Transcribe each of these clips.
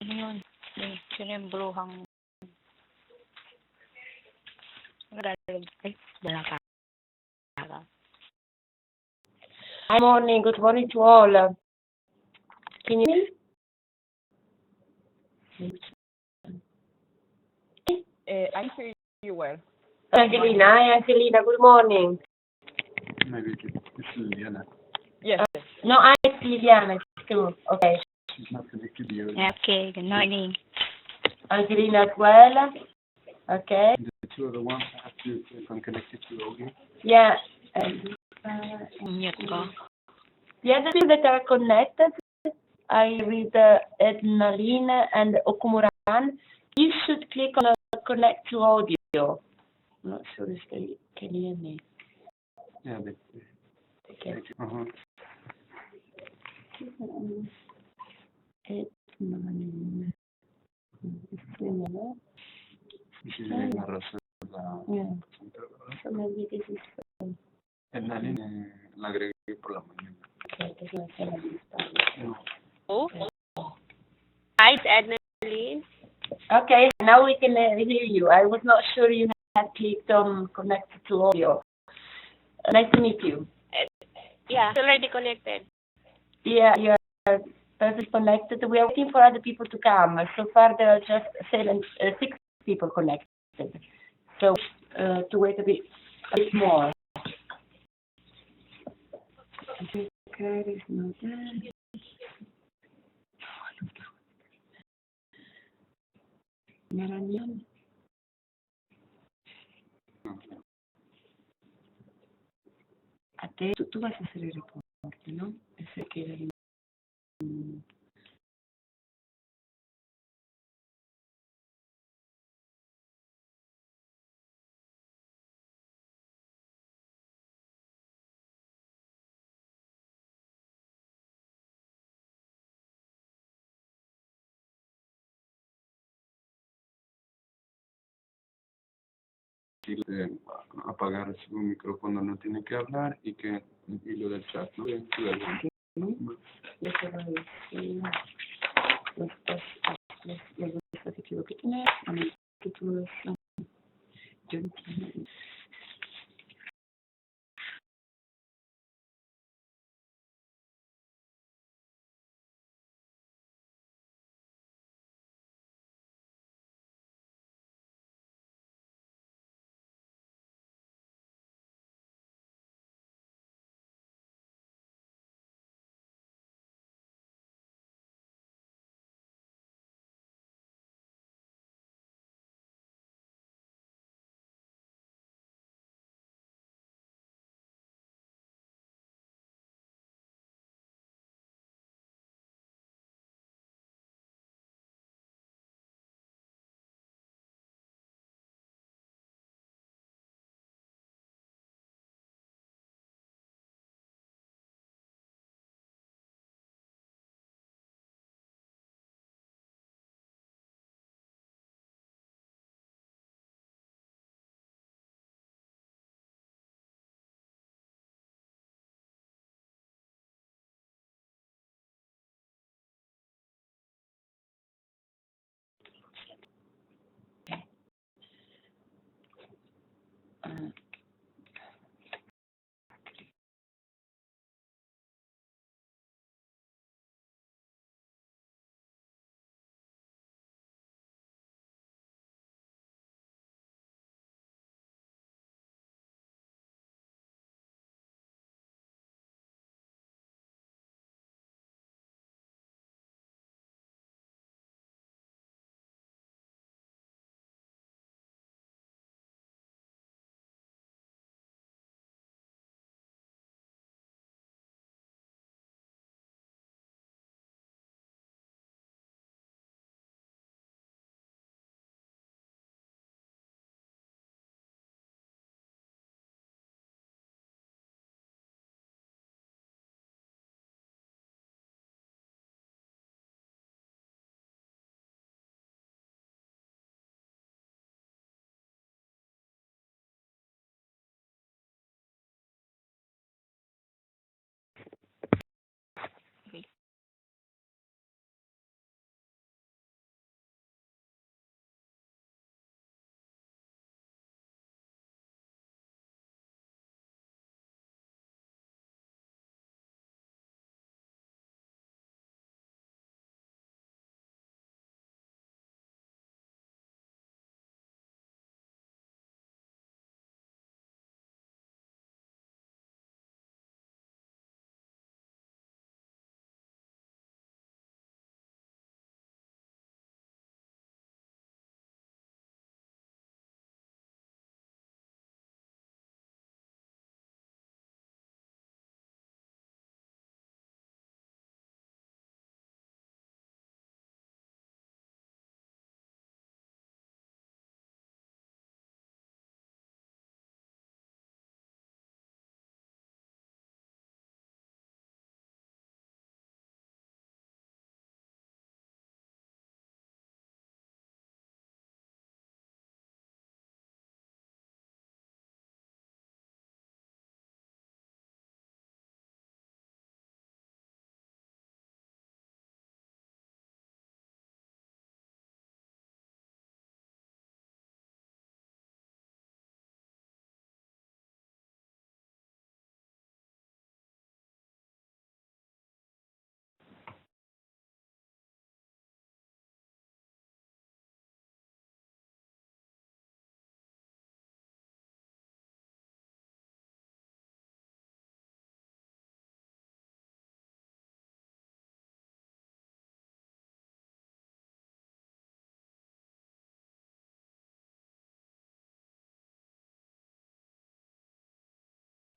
Ano yun? Sino yung bruhang ay, wala ka. Hi, morning. Good morning to all. Can you hear me? I hear you well. Angelina, hi, Angelina. Good morning. Maybe it's Liliana. Yes. No, it's Liliana. It's true. Okay. She's not connected to you. Yeah, okay, good morning. Angelina as well. Okay. The two other ones have to connected to Ogi. Yeah. Mute ko. The other two that are connected, I read Ednaline and Okumuran. You should click on connect to audio. I'm not sure if they can hear me. Yeah, they. Okay. Uh-huh. Ednaline. This is la razón. Yeah. So maybe this is Ednaline la agregué por la mañana. okay. This is No. Oh. Hi, it's Ednaline. okay. Now we can hear you. I was not sure you had clicked on connected to audio. Nice to meet you. Yeah, it's already connected. Yeah, you are perfectly connected. We are waiting for other people to come. So far, there are just 6 people connected. So to wait a bit more. Okay, is not there. Maranian. A te, tú vas a hacer el reporte, ¿no? Ese que era el Apagar su micrófono no tiene que hablar y que y lo del chat, ¿no? los dispositivos que tienes, que tú yo entiendo.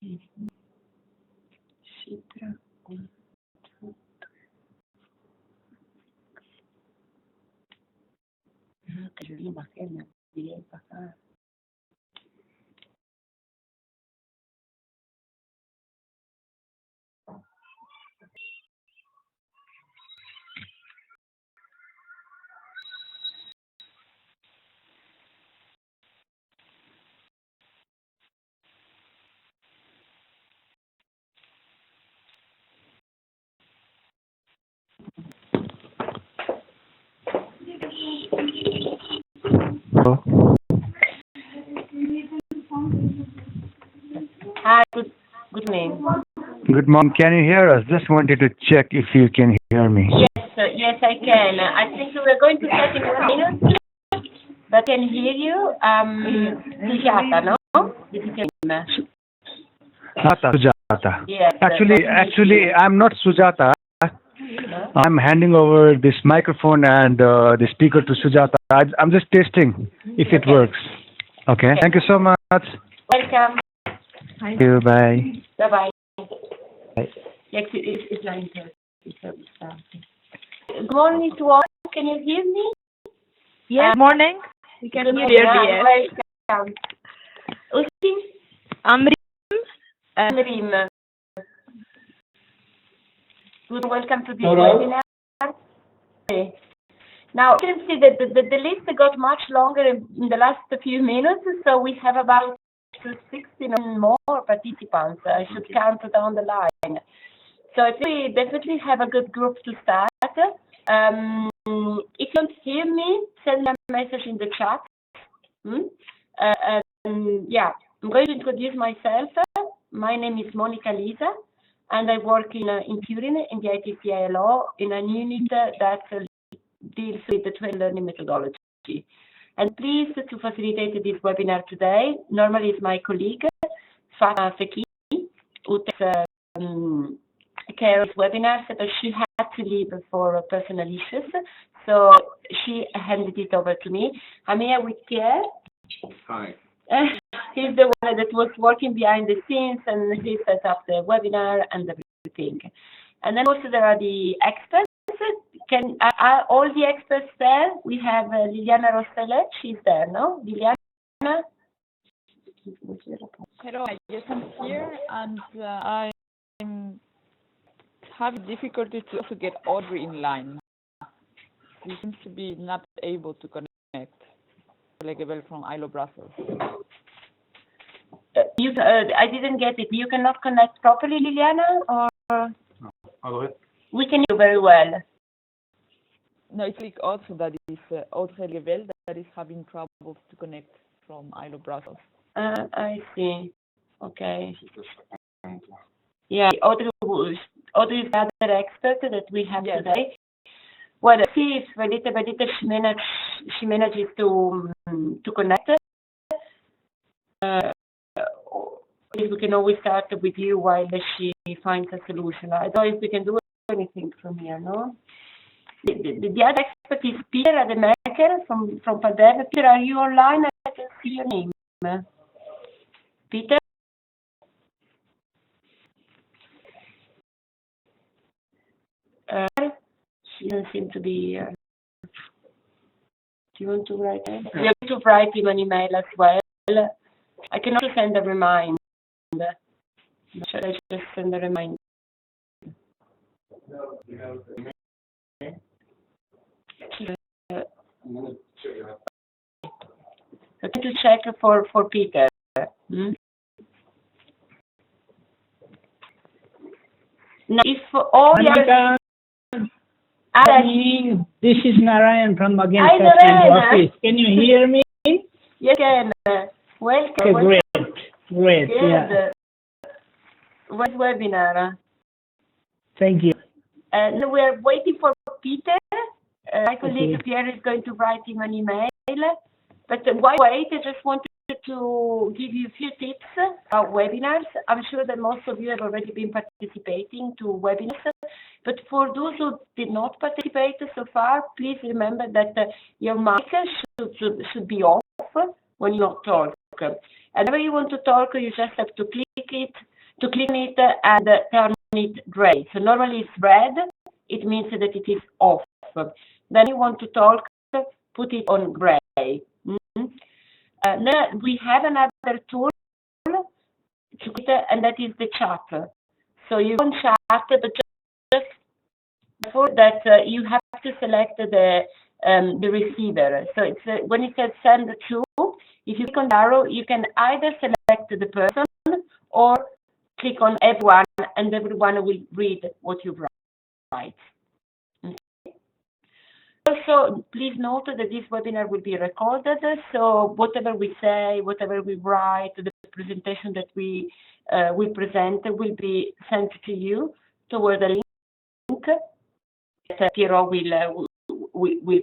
Citra. Carolina, Helena, direi papà. Hi, good name. Good morning. Can you hear us? Just wanted to check if you can hear me. Yes, I can. I think we're going to check in 1 minute, but can hear you. Sujata, no? This is your name. Sujata. Yes. Actually, I'm not Sujata. I'm handing over this microphone and the speaker to Sujata. I'm just testing if it works. Okay. Thank you so much. Welcome. Thank you. Bye. Bye-bye. Bye. Yes, it's 9:30. Good morning to all. Can you hear me? Yes, morning. We can Good hear morning. you. Welcome. Usti? Rim. Rim. Welcome to this webinar. Okay. Now, you can see that the list got much longer in the last few minutes, so we have about 16 more participants. I should count down the line. So I think we definitely have a good group to start. If you don't hear me, send me a message in the chat. Yeah, I'm going to introduce myself. My name is Monica Lisa, and I work in Turin in the ITCILO in a unit that deals with the trade learning methodology. And pleased to facilitate this webinar today. Normally it's my colleague, Fatma Feki, who takes care of webinars, but she had to leave for personal issues. So she handed it over to me. I'm here with Pierre. Hi. He's the one that was working behind the scenes, and he set up the webinar and everything. And then also there are the experts. Are all the experts there? We have Liliana Rostellet. She's there, no? Liliana? Hello, yes, I'm here, and I'm having difficulty to get Audrey in line. He seems to be not able to connect. Legebel from ILO Brussels. I didn't get it. You cannot connect properly, Liliana, or No. we can hear you very well. No, it's like also that is Audrey Legebel that is having trouble to connect from ILO Brussels. I see. Okay. Yeah, Audrey is the other expert that we have today. Well, let's see if little by little she manages to connect. We can always start with you while she finds a solution. I don't know if we can do anything from here, no? The other expert is Peter Ademaker from Paderno. Peter, are you online? I can see your name. Peter? She doesn't seem to be. Do you want to write it? You have to write him an email as well. I can also send a reminder. Should I just send a reminder? I have to check for Peter. Now, if all Monica, this is Narayan from Magain Hi, Narayan. office. Can you hear me? Yes, can. Welcome. Okay, great. Good. Yeah. What webinar? Thank you. And we are waiting for Peter. My colleague Pierre is going to write him an email. But while wait, I just wanted to give you a few tips about webinars. I'm sure that most of you have already been participating to webinars. But for those who did not participate so far, please remember that your mic should be off when you talk. And whenever you want to talk, you just have to click on it and turn it gray. So normally it's red, it means that it is off. Then you want to talk, put it on gray. Then we have another tool, and that is the chat. So you can chat, but just before that, you have to select the receiver. So it's when it says send to, if you click on the arrow, you can either select the person or click on everyone, and everyone will read what you write. Okay. Also, please note that this webinar will be recorded, so whatever we say, whatever we write, the presentation that we present will be sent to you toward the link that Piero will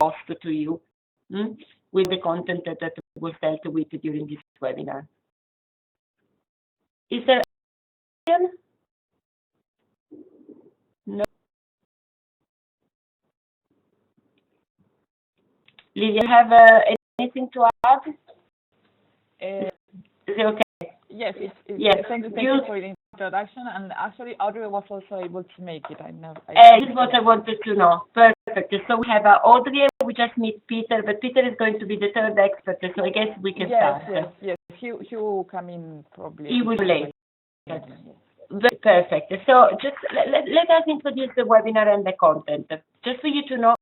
post to you with the content that was dealt with during this webinar. Is there a question? No. Lilia, you have anything to add? Is it okay? Yes, Yes. Thank you for the introduction. And actually, Audrey was also able to make it. This is what I wanted to know. Perfect. So we have Audrey. We just need Peter, but Peter is going to be the third expert. So I guess we can start. Yes. He will come in probably. He will late. Yes. Very perfect. So just let us introduce the webinar and the content. Just for you to know,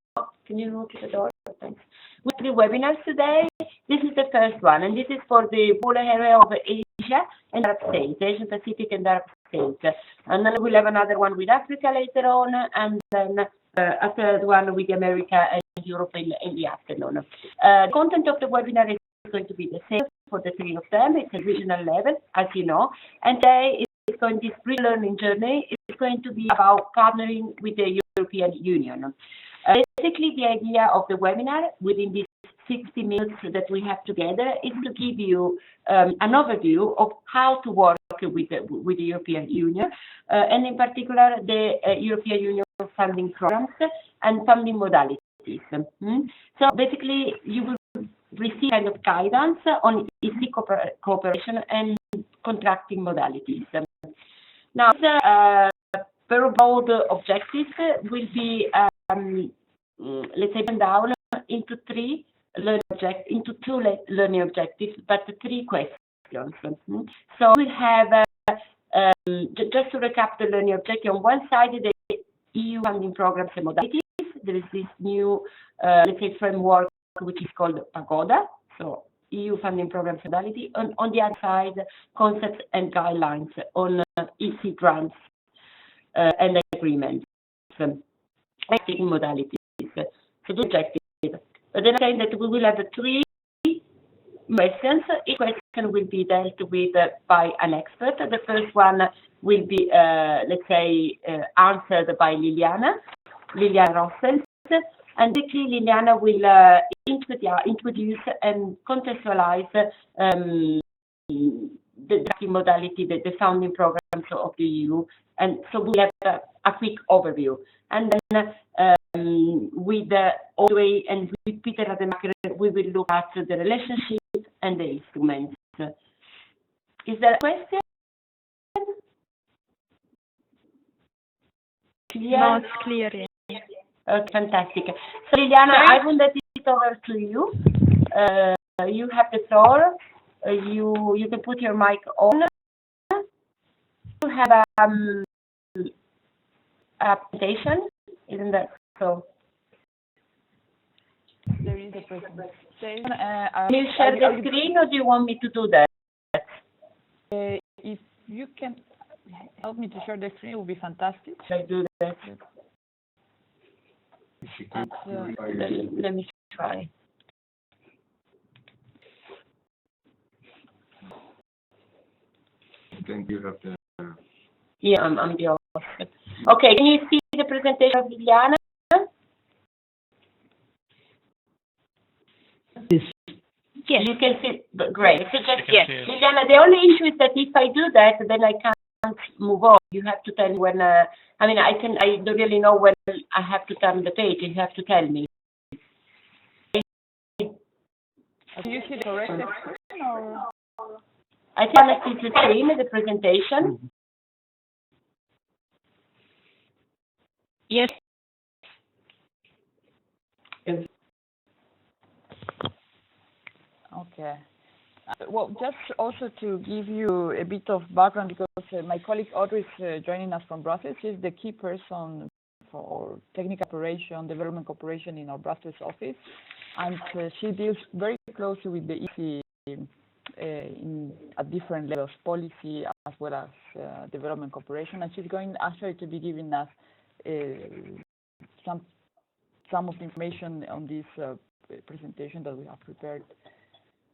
can you look at the door? Thanks. We have 3 webinars today. This is the first one, and this is for the whole area of Asia and Arab states, Asian Pacific and Arab states. And then we'll have another one with Africa later on, and then a third one with America and Europe in the afternoon. The content of the webinar is going to be the same for the 3 of them. It's a regional level, as you know, and today it's going to be learning journey. It's going to be about partnering with the European Union. Basically, the idea of the webinar within these 60 minutes that we have together is to give you an overview of how to work with the European Union, and in particular the European Union funding programs and funding modalities. So basically, you will receive kind of guidance on EC cooperation and contracting modalities. Now, very broad objectives will be let's say down into 2 learning objectives, but 3 questions. So we have just to recap the learning objective. On one side, the EU funding programs and modalities. There is this new let's say framework which is called Pagoda. So EU funding programs and modality. On the other side, concepts and guidelines on EC grants and agreements. Taking modalities. So the objective. But then I'm saying that we will have 3 questions. Each question will be dealt with by an expert. The first one will be, let's say, answered by Liliana Rossels. And basically, Liliana will introduce and contextualize the modality, the founding programs of the EU. And so we'll have a quick overview. And then with Audrey and with Peter Rademacher, we will look at the relationship and the instruments. Is there a question? Clear? No, it's clear. Yeah. Okay, fantastic. So Liliana, I will let it over to you. You have the floor. You can put your mic on. You have a presentation, isn't that so? There is a presentation. Can you share the screen, or do you want me to do that? If you can help me to share the screen, it would be fantastic. Should I do that? Let me try. I think you have the... Yeah, I'm the host. Okay, can you see the presentation of Liliana? Yes. You can see, great. So just, Yes. Liliana, the only issue is that if I do that, then I can't move on. You have to tell me when, I don't really know when I have to turn the page. You have to tell me. Do you see the correct screen or? I connected the screen, the presentation. Yes. Okay. Well, just also to give you a bit of background, because my colleague Audrey is joining us from Brussels. She's the key person for technical operation, development cooperation in our Brussels office, and she deals very closely with the EC at different levels, policy as well as development cooperation, and she's going actually to be giving us some of the information on this presentation that we have prepared.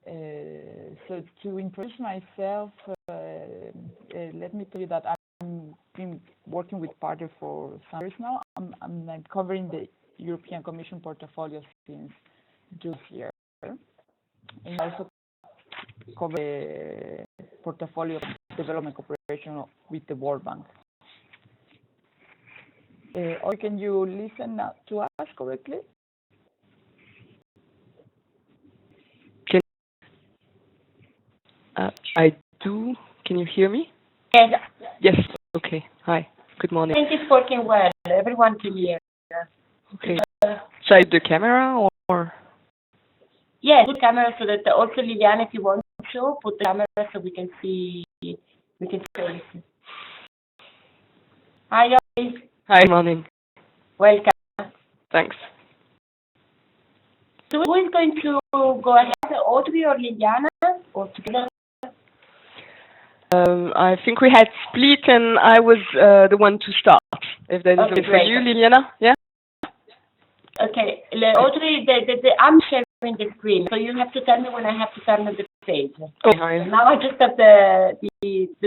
So to introduce myself, let me tell you that I've been working with Partner for some years now. I'm covering the European Commission portfolio since June this year. And I also cover the portfolio of development cooperation with the World Bank. Or can you listen to us correctly? I do. Can you hear me? Yes, Yes. Okay. Hi. Good I morning. think it's working well. Everyone can hear. Okay. Should I do the camera or? Yes, put camera so that also Liliane, if you want to, put the camera so we can see it. Hi, guys. Hi. Good morning. Welcome. Thanks. So who is going to go ahead, Audrey or Liliana, or together? I think we had split, and I was the one to start. If that is Okay, okay for great. you, Liliana? Yeah. Okay, Audrey, I'm sharing the screen, so you have to tell me when I have to turn on the page. Okay. Hi. Now I just have the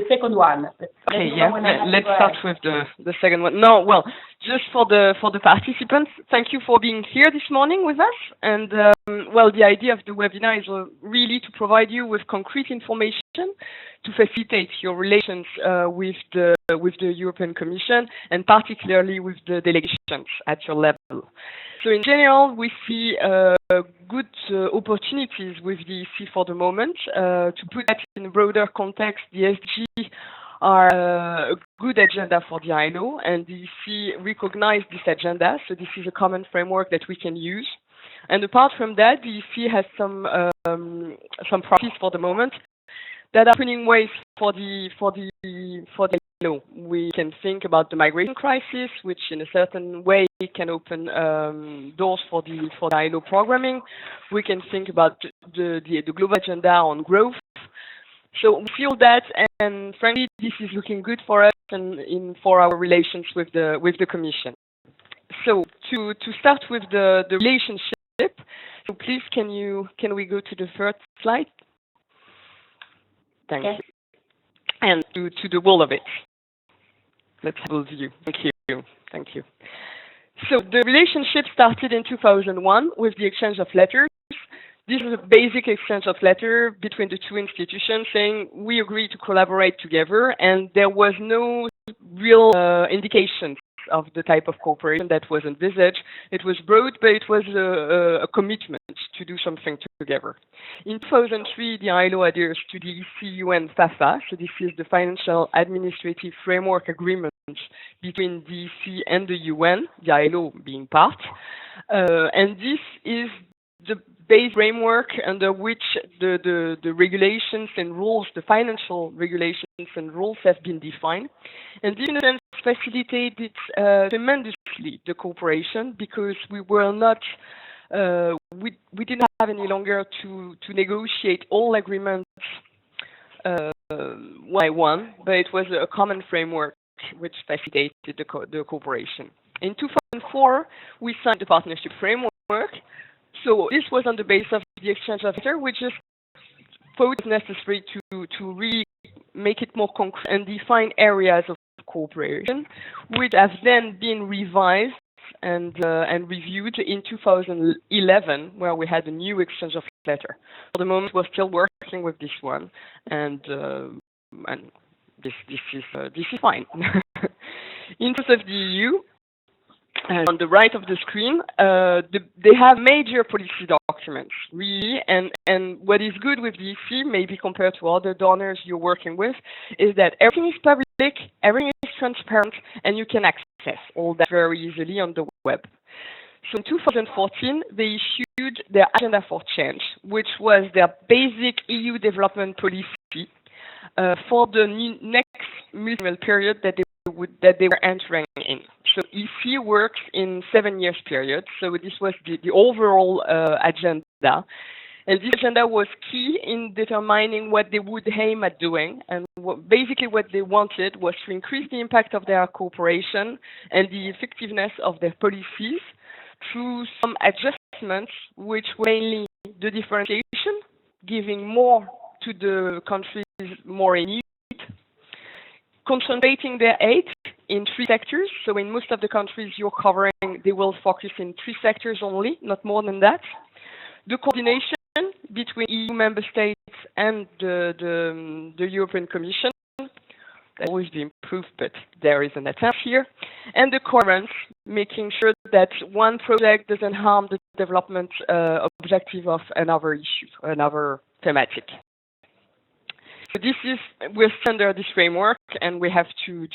second one. But let Okay, me know yeah. when I have to Let's go start ahead. with the second one. No, well, just for the participants, thank you for being here this morning with us. And well, the idea of the webinar is really to provide you with concrete information to facilitate your relations with the European Commission, and particularly with the delegations at your level. So in general, we see good opportunities with the EC for the moment. To put that in a broader context, the SDG are a good agenda for the ILO, and the EC recognize this agenda, so this is a common framework that we can use. And apart from that, the EC has some practice for the moment that are opening ways for the ILO. We can think about the migration crisis, which in a certain way can open doors for the ILO programming. We can think about the global agenda on growth. So we feel that, and frankly, this is looking good for us and for our relations with the Commission. So to start with the relationship, so please can we go to the first slide? Thank you. And to the wall of it. Let's have a view. Thank you. So the relationship started in 2001 with the exchange of letters. This is a basic exchange of letters between the two institutions saying we agree to collaborate together, and there was no real indications of the type of cooperation that was envisaged. It was broad, but it was a commitment to do something together. In 2003, the ILO adheres to the EC-UN FAFA, so this is the Financial Administrative Framework Agreement between the EC and the UN, the ILO being part. And this is the base framework under which the regulations and rules, the financial regulations and rules have been defined. And this, in a sense, facilitated tremendously the cooperation, because we were not, we didn't have any longer to negotiate all agreements one by one, but it was a common framework which facilitated the cooperation. In 2004, we signed the partnership framework. So this was on the basis of the exchange of letters. We just thought it necessary to really make it more concrete and define areas of cooperation, which have then been revised and reviewed in 2011, where we had a new exchange of letters. For the moment, we're still working with this one, and this is fine. In terms of the EU, on the right of the screen, they have major policy documents, really, and what is good with the EC, maybe compared to other donors you're working with, is that everything is public, everything is transparent, and you can access all that very easily on the web. So in 2014, they issued their Agenda for Change, which was their basic EU development policy for the next multi-annual period that they were entering in. So EC works in 7 years period. So this was the overall agenda. And this agenda was key in determining what they would aim at doing. And basically what they wanted was to increase the impact of their cooperation and the effectiveness of their policies through some adjustments, which were mainly the differentiation, giving more to the countries more in need, concentrating their aid in 3 sectors. So in most of the countries you're covering, they will focus in 3 sectors only, not more than that. The coordination between EU member states and the European Commission, that always be improved, but there is an attempt here. And the coherence, making sure that one project doesn't harm the development objective of another issue, another thematic. So we're under this framework, and we have to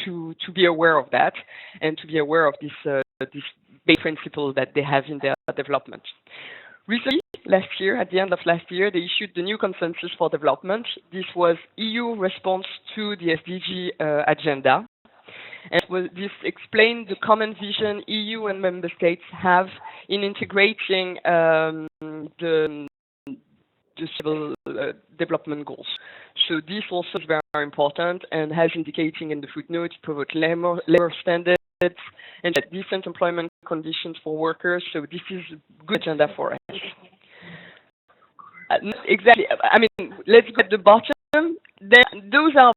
be aware of that, and to be aware of this basic principle that they have in their development. Recently, last year, at the end of last year, they issued the new consensus for development. This was EU response to the SDG agenda. And this explained the common vision EU and member states have in integrating the civil development goals. So this also is very important and has indicating in the footnote promote labor standards and decent employment conditions for workers. So this is a good agenda for us. Exactly. I mean, let's go at the bottom. Those are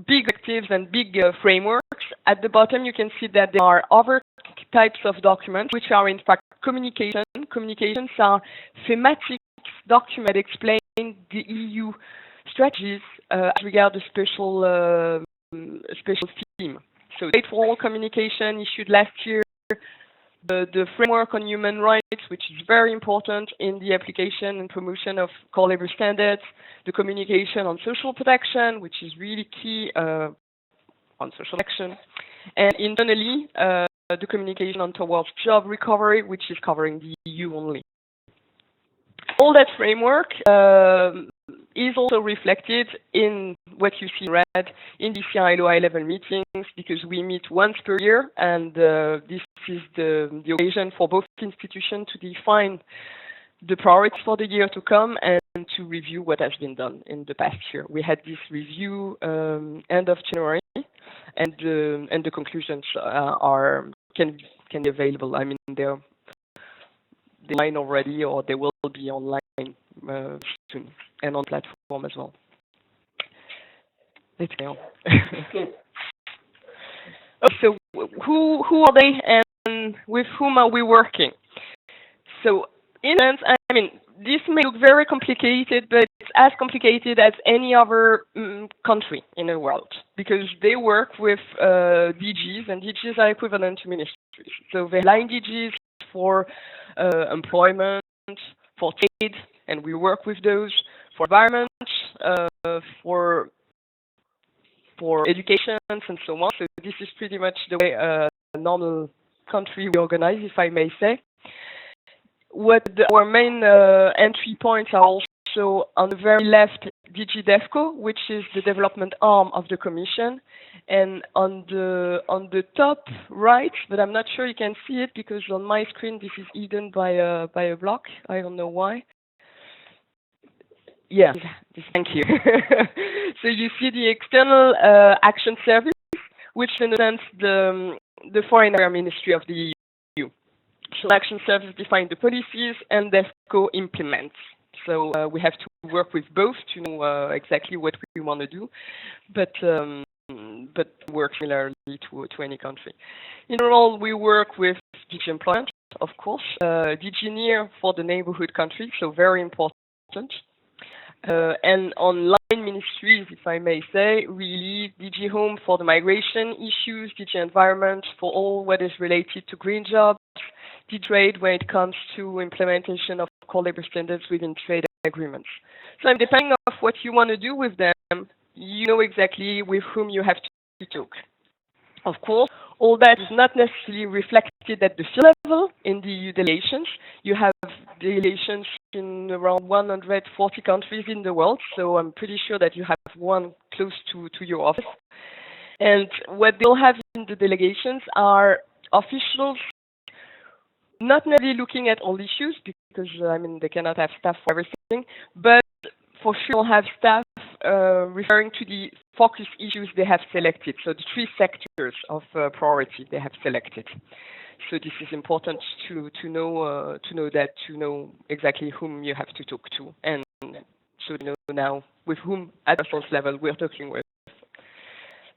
big objectives and big frameworks. At the bottom, you can see that there are other types of documents, which are in fact communication. Communications are thematic documents that explain the EU strategies as regard the special theme. So, Date for All communication issued last year, the framework on human rights, which is very important in the application and promotion of core labor standards, the communication on social protection, which is really key on social action, and internally, the communication on towards job recovery, which is covering the EU only. All that framework is also reflected in what you see in red in the CILO high-level meetings, because we meet once per year, and this is the occasion for both institutions to define the priorities for the year to come and to review what has been done in the past year. We had this review end of January, and the conclusions can be available. I mean, they're online already, or they will be online soon, and on platform as well. Let's go. So, who are they, and with whom are we working? So, in a sense, I mean, this may look very complicated, but it's as complicated as any other country in the world, because they work with DGs, and DGs are equivalent to ministries. So they line DGs for employment, for trade, and we work with those, for environment, for education, and so on. So this is pretty much the way a normal country we organize, if I may say. Our main entry points are also on the very left, DG DEFCO, which is the development arm of the Commission, and on the top right, but I'm not sure you can see it because on my screen this is hidden by a block. I don't know why. Yeah, thank you. So you see the External Action Service, which in a sense the Foreign Affairs Ministry of the EU. So Action Service defines the policies and DEFCO implements. So we have to work with both to know exactly what we want to do, but work similarly to any country. In general, we work with DG Employment, of course, DG NEAR for the neighborhood countries, so very important. And on ministries, if I may say, really DG Home for the migration issues, DG Environment for all what is related to green jobs, DG Trade when it comes to implementation of core labor standards within trade agreements. So depending on what you want to do with them, you know exactly with whom you have to talk. Of course, all that is not necessarily reflected at the field level in the EU delegations. You have delegations in around 140 countries in the world, so I'm pretty sure that you have one close to your office. And what they'll have in the delegations are officials not necessarily looking at all issues, because, I mean, they cannot have staff for everything, but for sure they'll have staff referring to the focus issues they have selected, so the 3 sectors of priority they have selected. So this is important to know that, to know exactly whom you have to talk to, and so you know now with whom at the first level we're talking with.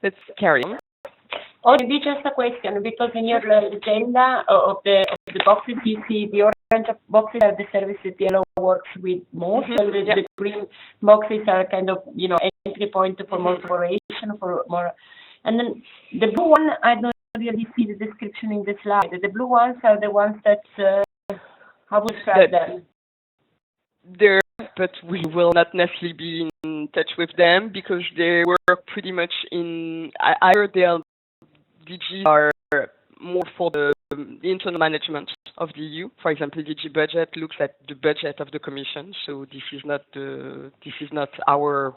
Let's carry on. Or maybe just a question, because in your agenda of the boxes, you see the orange boxes are the services the yellow works with most, and the green boxes are kind of, you know, entry point for more collaboration, for more. And then the blue one, I don't really see the description in the slide. The blue ones are the ones that, how would you describe them? There, but we will not necessarily be in touch with them because they work pretty much in either their DG are more for the internal management of the EU. For example, DG Budget looks at the budget of the Commission, so this is not our.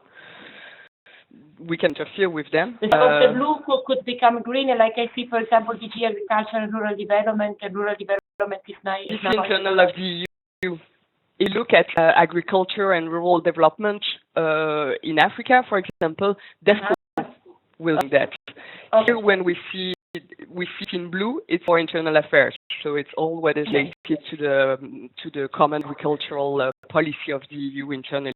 We can interfere with them. So the blue could become green, like I see, for example, DG Agriculture and Rural Development, and Rural Development is nice. It's internal of the EU. You look at agriculture and rural development in Africa, for example, DEFCO will do that. Okay. Here, when we see it in blue, it's for internal affairs. So it's all what is related to the common agricultural policy of the EU internally.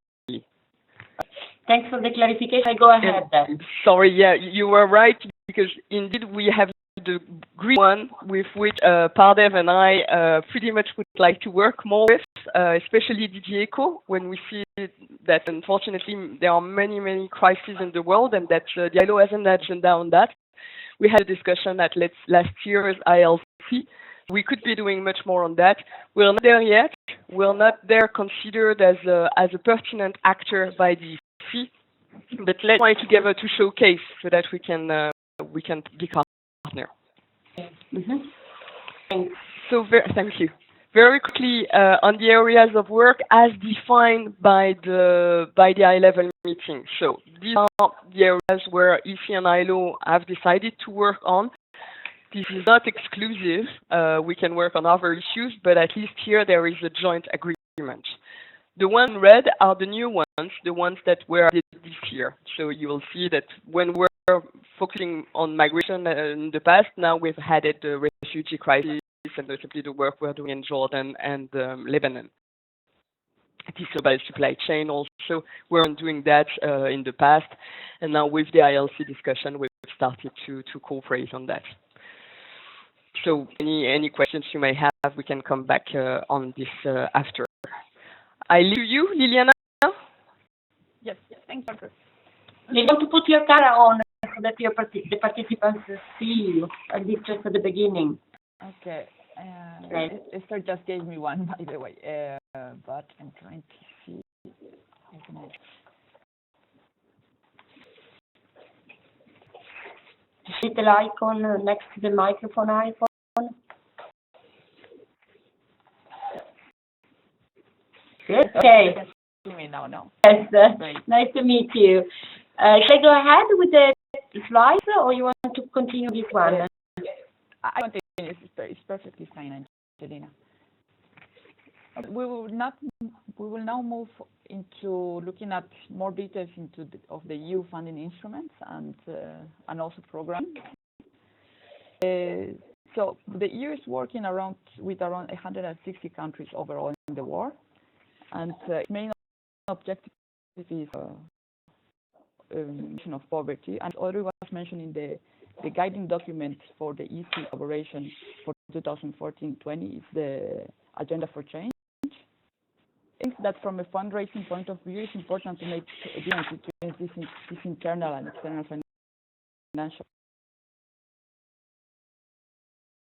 Thanks for the clarification. I go ahead then. Sorry, yeah, you were right, because indeed we have the green one with which Pardev and I pretty much would like to work more with, especially DG ECO, when we see that unfortunately there are many crises in the world and that the ILO has an agenda on that. We had a discussion at last year's ILC. We could be doing much more on that. We're not there yet. We're not there considered as a pertinent actor by the EC, but let's try together to showcase so that we can be partner. So thank you. Very quickly on the areas of work as defined by the high-level meeting. So these are the areas where EC and ILO have decided to work on. This is not exclusive. We can work on other issues, but at least here there is a joint agreement. The ones in red are the new ones, the ones that were added this year. So you will see that when we're focusing on migration in the past, now we've added the refugee crisis and notably the work we're doing in Jordan and Lebanon. This global supply chain also, we're doing that in the past, and now with the ILC discussion, we've started to cooperate on that. So any questions you may have, we can come back on this after. I leave you, Liliana. Yes, thank you. You want to put your camera on so that the participants see you, at least just at the beginning. Okay. Esther just gave me one, by the way, but I'm trying to see. How can I... Little icon next to the microphone icon. Good. Okay. Me now. Yes, nice to meet you. Shall I go ahead with the slides, or you want to continue this one? I continue. It's perfectly fine, Angelina. We will now move into looking at more details of the EU funding instruments and also programs. So the EU is working with around 160 countries overall in the world, and its main objective is of poverty. And already was mentioned in the guiding document for the EC collaboration for 2014-20 is the Agenda for Change. I think that from a fundraising point of view, it's important to make a difference between this internal and external financial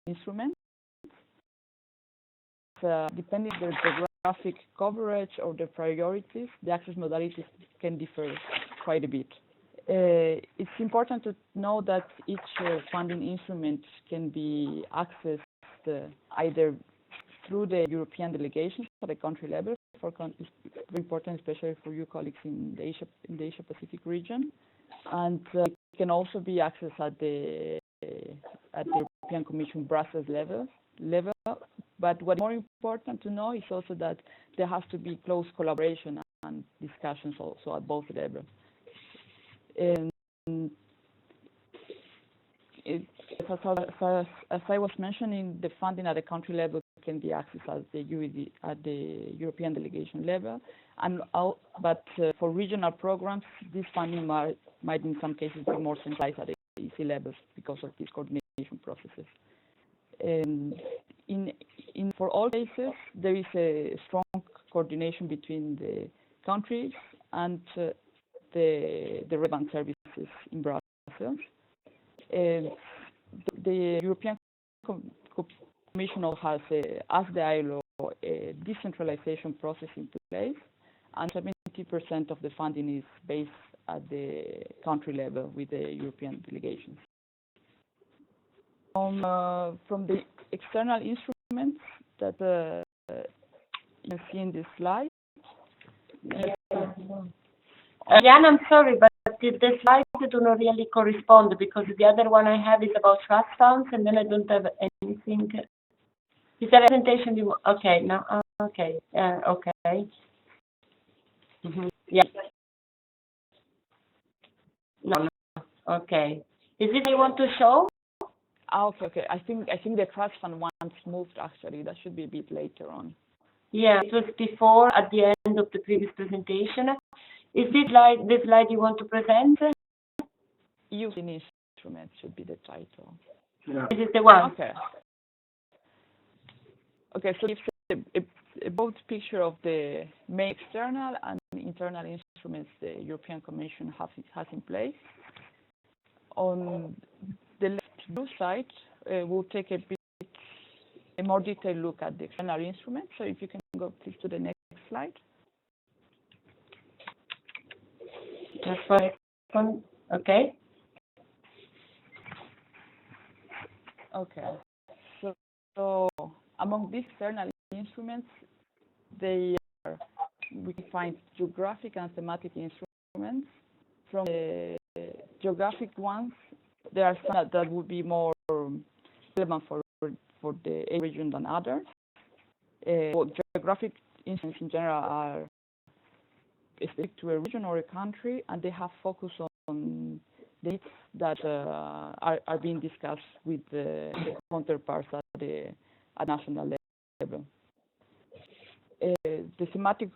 instruments. Depending on the geographic coverage or the priorities, the access modalities can differ quite a bit. It's important to know that each funding instrument can be accessed either through the European delegations at the country level. It's very important, especially for you colleagues in the Asia Pacific region, and it can also be accessed at the European Commission Brussels level. But what's more important to know is also that there has to be close collaboration and discussions also at both levels. As I was mentioning, the funding at the country level can be accessed at the European delegation level, but for regional programs, this funding might in some cases be more centralized at the EC levels because of these coordination processes. For all cases, there is a strong coordination between the countries and the relevant services in Brussels. The European Commission has asked the ILO a decentralization process in place, and 70% of the funding is based at the country level with the European delegations. From the external instruments that you can see in this slide. Jan, I'm sorry, but the slides do not really correspond because the other one I have is about trust funds, and then I don't have anything. Is that a presentation you? Okay, no, okay, okay. Yeah. No, okay. Is it you want to show? Okay. I think the trust fund once moved actually. That should be a bit later on. Yeah, it was before at the end of the previous presentation. Is this the slide you want to present? Using instruments should be the title. Yeah. This is the one. Okay. Okay, so it's a both picture of the main external and internal instruments the European Commission has in place. On the left blue side, we'll take a more detailed look at the external instruments. So if you can go please to the next slide. Just for a second. Okay. Okay. So among these external instruments, we can find geographic and thematic instruments. From the geographic ones, there are some that would be more relevant for the region than others. Geographic instruments in general are specific to a region or a country, and they have focus on the needs that are being discussed with the counterparts at national level. The thematic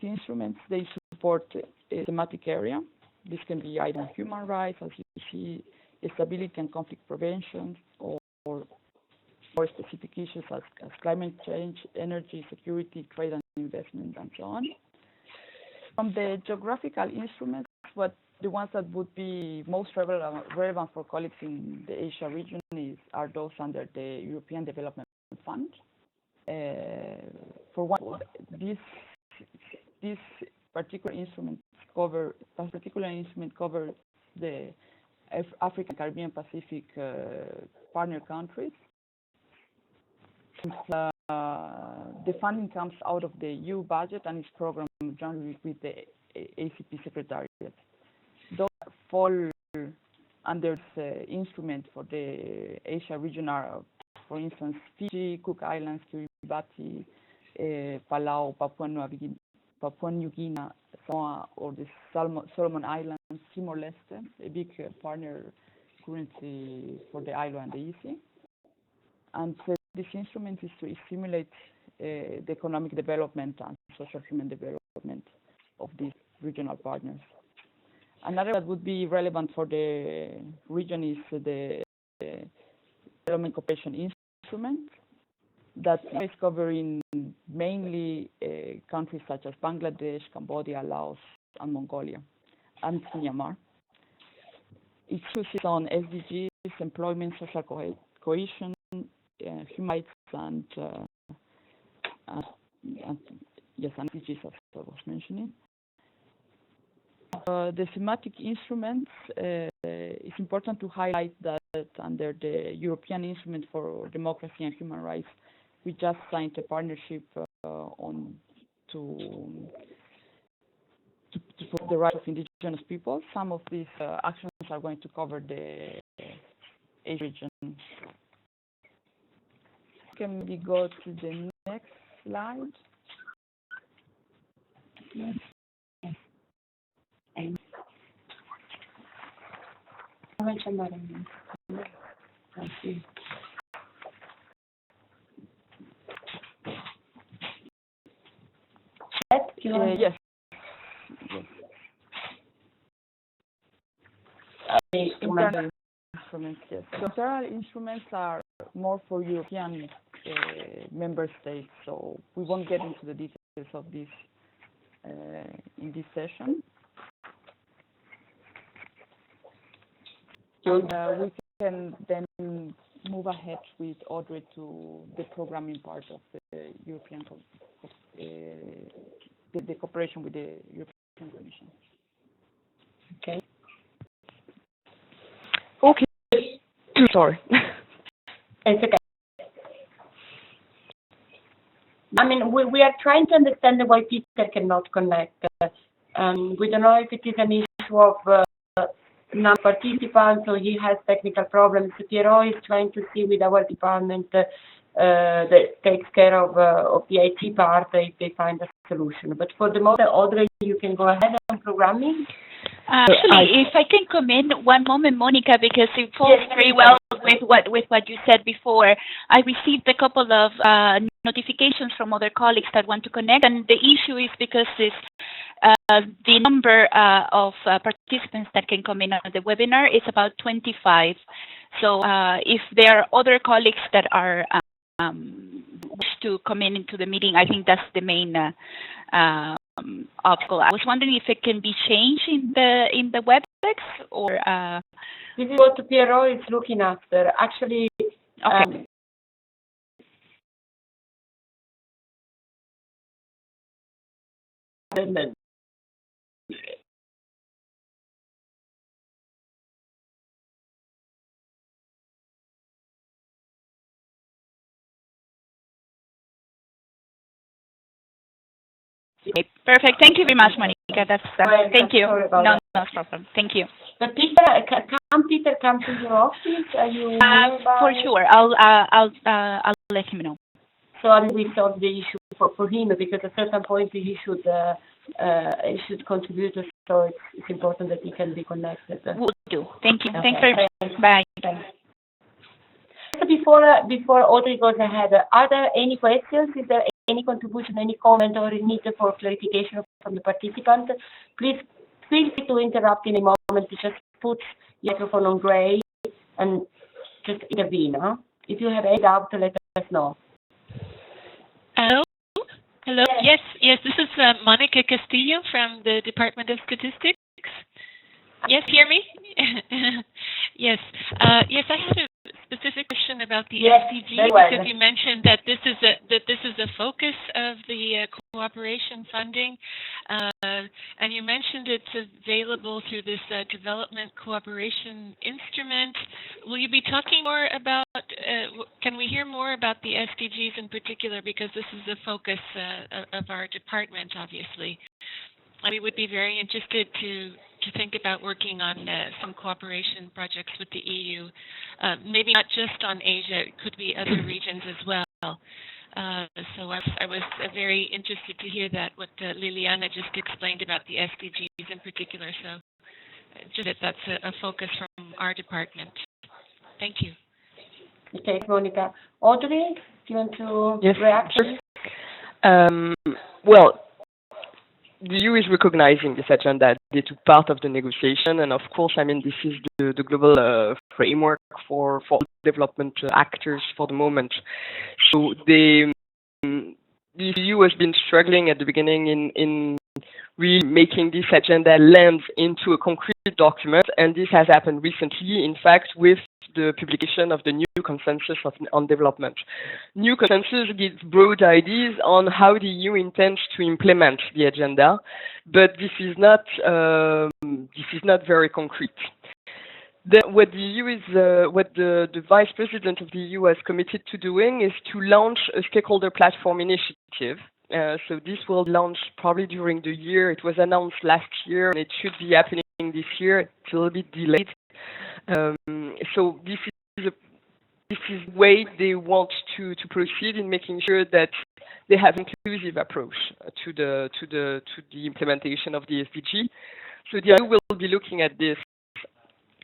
instruments, they support a thematic area. This can be either human rights, as you see, stability and conflict prevention, or more specific issues as climate change, energy, security, trade and investment, and so on. From the geographical instruments, the ones that would be most relevant for colleagues in the Asia region are those under the European Development Fund. For one, this particular instrument covers the African, Caribbean, Pacific partner countries. The funding comes out of the EU budget and is programmed jointly with the ACP Secretariat. Those fall under the instrument for the Asia region are, for instance, Fiji, Cook Islands, Kiribati, Palau, Papua New Guinea, Samoa, or the Solomon Islands, Timor-Leste, a big partner currently for the ILO and the EC. And this instrument is to stimulate the economic development and social human development of these regional partners. Another that would be relevant for the region is the Development Cooperation Instrument. that is covering mainly countries such as Bangladesh, Cambodia, Laos, and Mongolia, and Myanmar. It focuses on SDGs, employment, social cohesion, human rights, and yes, and SDGs, as I was mentioning. The thematic instruments, it's important to highlight that under the European Instrument for Democracy and Human Rights, we just signed a partnership on to for the rights of indigenous people. Some of these actions are going to cover the Asia region. Can we go to the next slide? Yes. Yes. Internal instruments, yes. Internal instruments are more for European member states, so we won't get into the details of this in this session. And we can then move ahead with Audrey to the programming part of the European the cooperation with the European Commission. Okay. Okay. Sorry. It's okay. I mean, we are trying to understand why Peter cannot connect. We don't know if it is an issue of non-participants or he has technical problems. Piero is trying to see with our department that takes care of the IT part if they find a solution. But for the moment, Audrey, you can go ahead on programming. Actually, if I can come in one moment, Monica, because it falls very well with what you said before. I received a couple of notifications from other colleagues that want to connect, and the issue is because the number of participants that can come in on the webinar is about 25. So if there are other colleagues that are wish to come into the meeting, I think that's the main obstacle. I was wondering if it can be changed in the WebEx or. This is what Piero is looking after. Actually. Okay. Okay, perfect. Thank you very much, Monica. That's thank you. No problem. Thank you. But Peter come to your office? Are you for sure. I'll let him know. So I will solve the issue for him, because at a certain point he should contribute. So it's important that he can be connected. Will do. Thank you. Okay. Thanks very much. Bye. Thanks. Before Audrey goes ahead, are there any questions? Is there any contribution, any comment, or need for clarification from the participant? Please feel free to interrupt in a moment. Just put your microphone on gray and just intervene. Huh? If you have any doubt, let us know. Hello? Hello? Yes, this is Monica Castillo from the Department of Statistics. Yes, hear me? Yes. Yes, I had a specific question about the SDGs, because you mentioned that this is a focus of the cooperation funding, and you mentioned it's available through this development cooperation instrument. Will you be talking more about? Can we hear more about the SDGs in particular, because this is the focus of our department, obviously. We would be very interested to think about working on some cooperation projects with the EU, maybe not just on Asia, it could be other regions as well. So I was very interested to hear that, what Liliana just explained about the SDGs in particular. So just that's a focus from our department. Thank you. Okay, Monica. Audrey, do you want to react? Well, the EU is recognizing this agenda. They took part of the negotiation, and of course, I mean, this is the global framework for development actors for the moment. So the EU has been struggling at the beginning in really making this agenda land into a concrete document, and this has happened recently, in fact, with the publication of the new consensus on development. New consensus gives broad ideas on how the EU intends to implement the agenda, but this is not very concrete. What the EU is, what the Vice President of the EU has committed to doing is to launch a stakeholder platform initiative. So this will launch probably during the year. It was announced last year, and it should be happening this year. It's a little bit delayed. So this is the way they want to proceed in making sure that they have inclusive approach to the implementation of the SDG. So the EU will be looking at this,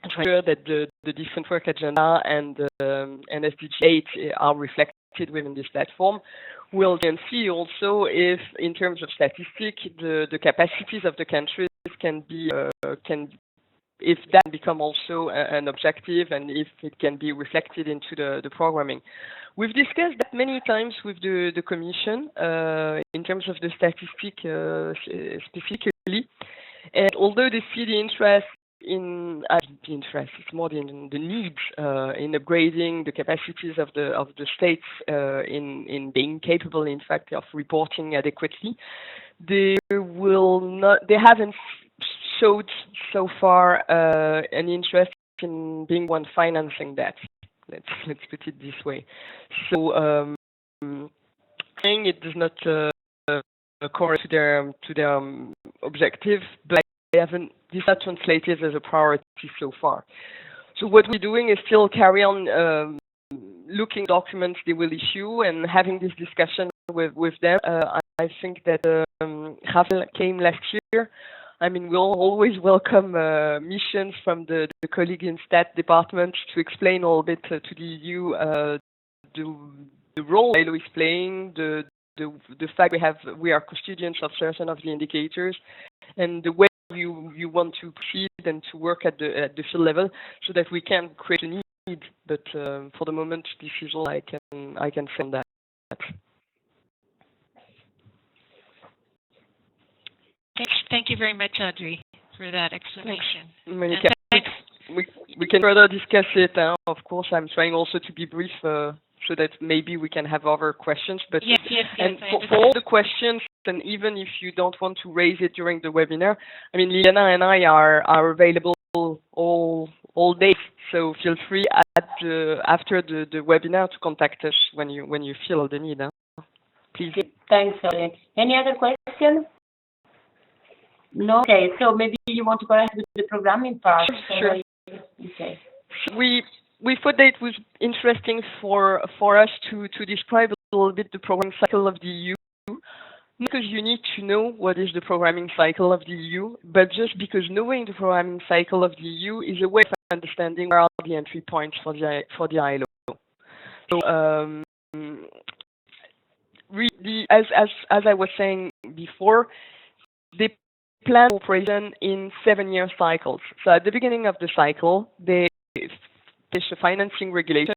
to ensure that the different work agenda and SDG 8 are reflected within this platform. We'll then see also if, in terms of statistics, the capacities of the countries if that become also an objective, and if it can be reflected into the programming. We've discussed that many times with the Commission in terms of the statistic specifically, and although they see the interest it's more the need in upgrading the capacities of the states in being capable, in fact, of reporting adequately. They haven't showed so far an interest in being one financing that. Let's put it this way. So saying it does not correspond to their objective, but this not translated as a priority so far. So what we're doing is still carry on looking documents they will issue and having this discussion with them. I think that Rafael came last year. I mean, we'll always welcome missions from the colleague in Stat Department to explain a little bit to the EU the role ILO is playing, the fact we are custodians of certain of the indicators, and the way you want to proceed and to work at the field level, so that we can create a need. But for the moment, this is all I can say on that. Thank you very much, Audrey, for that explanation. Monica, we can further discuss it. Of course, I'm trying also to be brief so that maybe we can have other questions. But yes, and for all the questions, and even if you don't want to raise it during the webinar, I mean, Liliana and I are available all day. So feel free after the webinar to contact us when you feel the need. Please. Thanks, Audrey. Any other question? No? Okay, so maybe you want to go ahead with the programming part. Sure. Okay. We thought that it was interesting for us to describe a little bit the programming cycle of the EU, not because you need to know what is the programming cycle of the EU, but just because knowing the programming cycle of the EU is a way of understanding where are the entry points for the ILO. So really, as I was saying before, they plan operation in 7-year cycles. So at the beginning of the cycle, they establish a financing regulation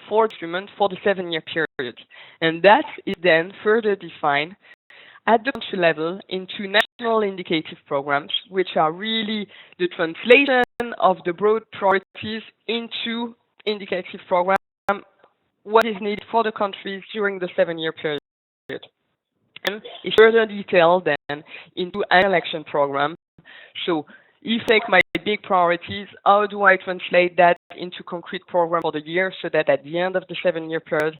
for instruments for the 7-year period. And that is then further defined at the country level into national indicative programs, which are really the translation of the broad priorities into indicative program, what is needed for the countries during the 7-year period. And it's further detailed then into an action program. So if I take my big priorities, how do I translate that into concrete program for the year so that at the end of the 7-year period,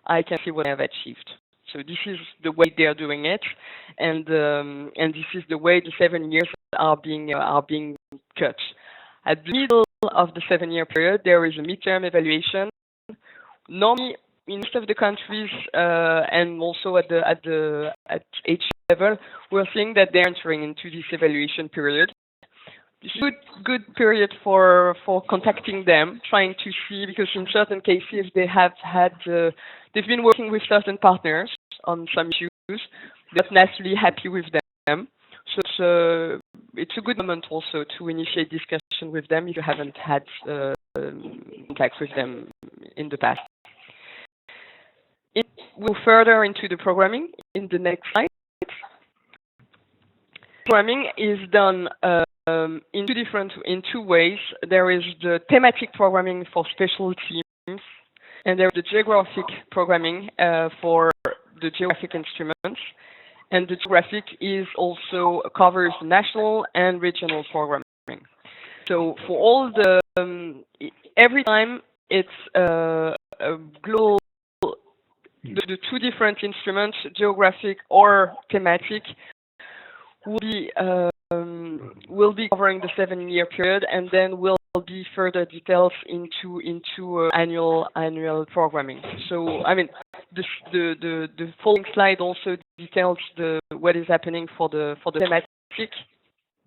I can see what I have achieved. So this is the way they are doing it, and this is the way the 7 years are being cut. At the middle of the 7-year period, there is a midterm evaluation. Normally, in most of the countries and also at each level, we're seeing that they're entering into this evaluation period. It's a good period for contacting them, trying to see, because in certain cases they've been working with certain partners on some issues, they're not necessarily happy with them. So it's a good moment also to initiate discussion with them if you haven't had contact with them in the past. It will further into the programming in the next slide. Programming is done in two ways. There is the thematic programming for special teams, and there is the geographic programming for the geographic instruments. And the geographic is also covers national and regional programming. So for all the every time it's a global, the two different instruments, geographic or thematic, will be covering the 7-year period, and then will be further details into annual programming. So I mean, the following slide also details what is happening for the thematic,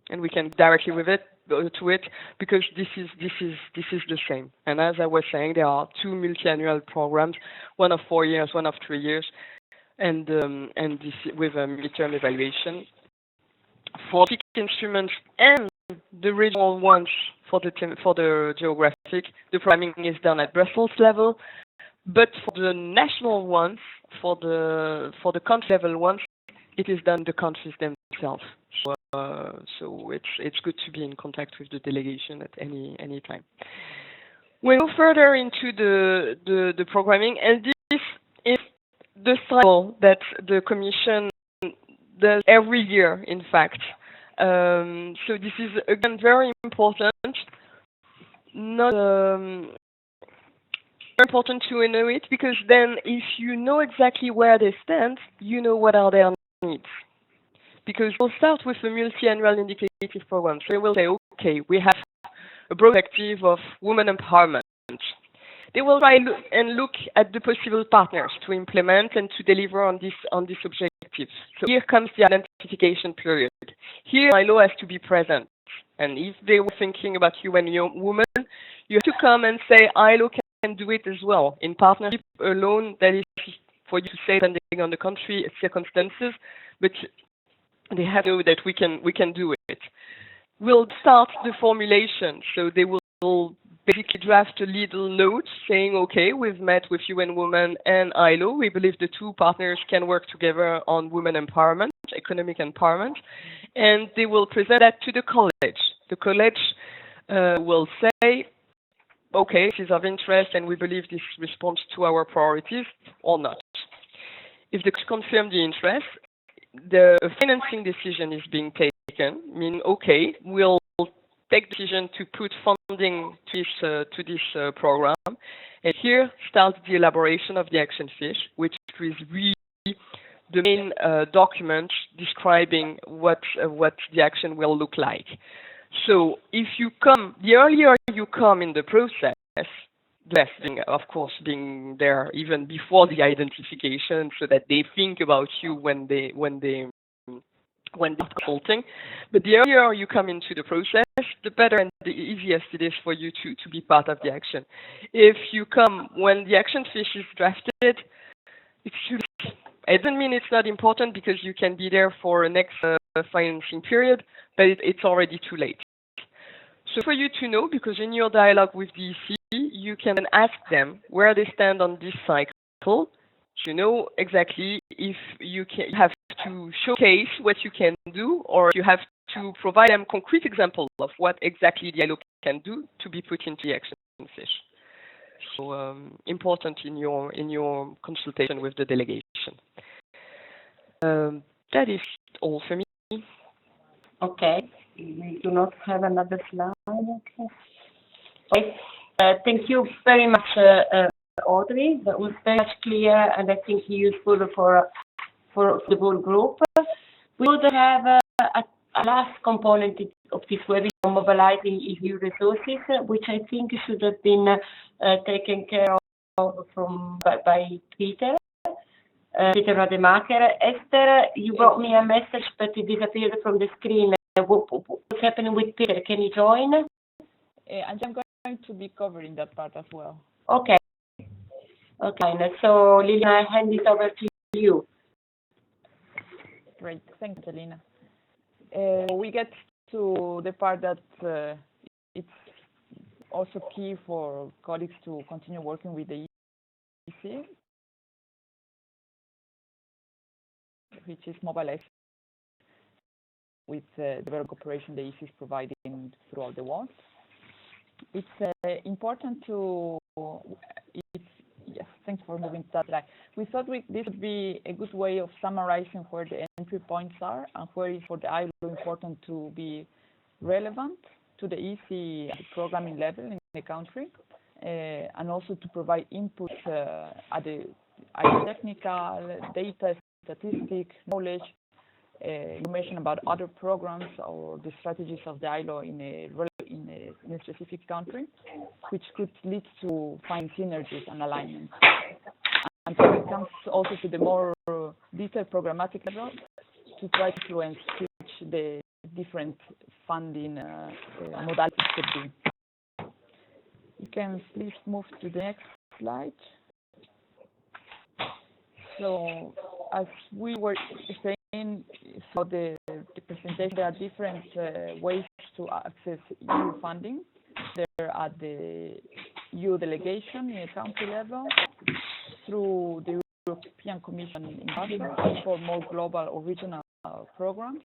and we can directly to it because this is the same. And as I was saying, there are two multi-annual programs, one of 4 years, one of 3 years, and this with a midterm evaluation. For big instruments and the regional ones for the geographic, the programming is done at Brussels level, but for the national ones, for the country level ones, it is done the countries themselves. So it's good to be in contact with the delegation at any time. We go further into the programming, and this is the cycle that the Commission does every year, in fact. So this is again very important. Not important to know it, because then if you know exactly where they stand, you know what are their needs. Because we'll start with a multi-annual indicative program. So they will say, okay, we have a broad objective of women empowerment. They will try and look at the possible partners to implement and to deliver on this objective. So here comes the identification period. Here, ILO has to be present. And if they were thinking about you and your woman, you have to come and say, ILO can do it as well. In partnership alone, that is for you to say, depending on the country, circumstances, but they have to know that we can do it. We'll start the formulation. So they will basically draft a little note saying, okay, we've met with UN Women and ILO. We believe the two partners can work together on women empowerment, economic empowerment, and they will present that to the college. The college will say, okay, this is of interest and we believe this responds to our priorities or not. If they confirm the interest, the financing decision is being taken, meaning, okay, we'll take decision to put funding to this program, and here starts the elaboration of the action fiche, which is really the main document describing what the action will look like. So if you come, the earlier you come in the process, the best thing, of course, being there even before the identification, so that they think about you when they're consulting. But the earlier you come into the process, the better and the easiest it is for you to be part of the action. If you come when the action fiche is drafted, it doesn't mean it's not important, because you can be there for a next financing period, but it's already too late. So for you to know, because in your dialogue with DEC, you can ask them where they stand on this cycle. You know exactly if you have to showcase what you can do, or you have to provide them concrete examples of what exactly the ILO can do to be put into the action fiche. So important in your consultation with the delegation. That is all for me. Okay. We do not have another slide. Okay. Thank you very much, Audrey. That was very much clear, and I think useful for the whole group. We would have a last component of this webinar, mobilizing EU resources, which I think should have been taken care of by Peter. Peter Rademacher. Esther, you brought me a message, but it disappeared from the screen. What's happening with Peter? Can you join? And I'm going to be covering that part as well. Okay. Okay. So, Lilian, I hand it over to you. Great. Thanks, Elena. We get to the part that it's also key for colleagues to continue working with the EC, which is mobilized with the development cooperation the EC is providing throughout the world. It's important to, yes, thanks for moving to that slide. We thought this would be a good way of summarizing where the entry points are and where it's for the ILO important to be relevant to the EC programming level in the country, and also to provide input at the technical, data, statistic, knowledge, information about other programs or the strategies of the ILO in a specific country, which could lead to find synergies and alignment. And so it comes also to the more detailed programmatic level to try to influence which the different funding modalities could be. You can please move to the next slide. So as we were saying, for the presentation, there are different ways to access EU funding. They're at the EU delegation in a country level, through the European Commission in Brussels for more global or regional programs,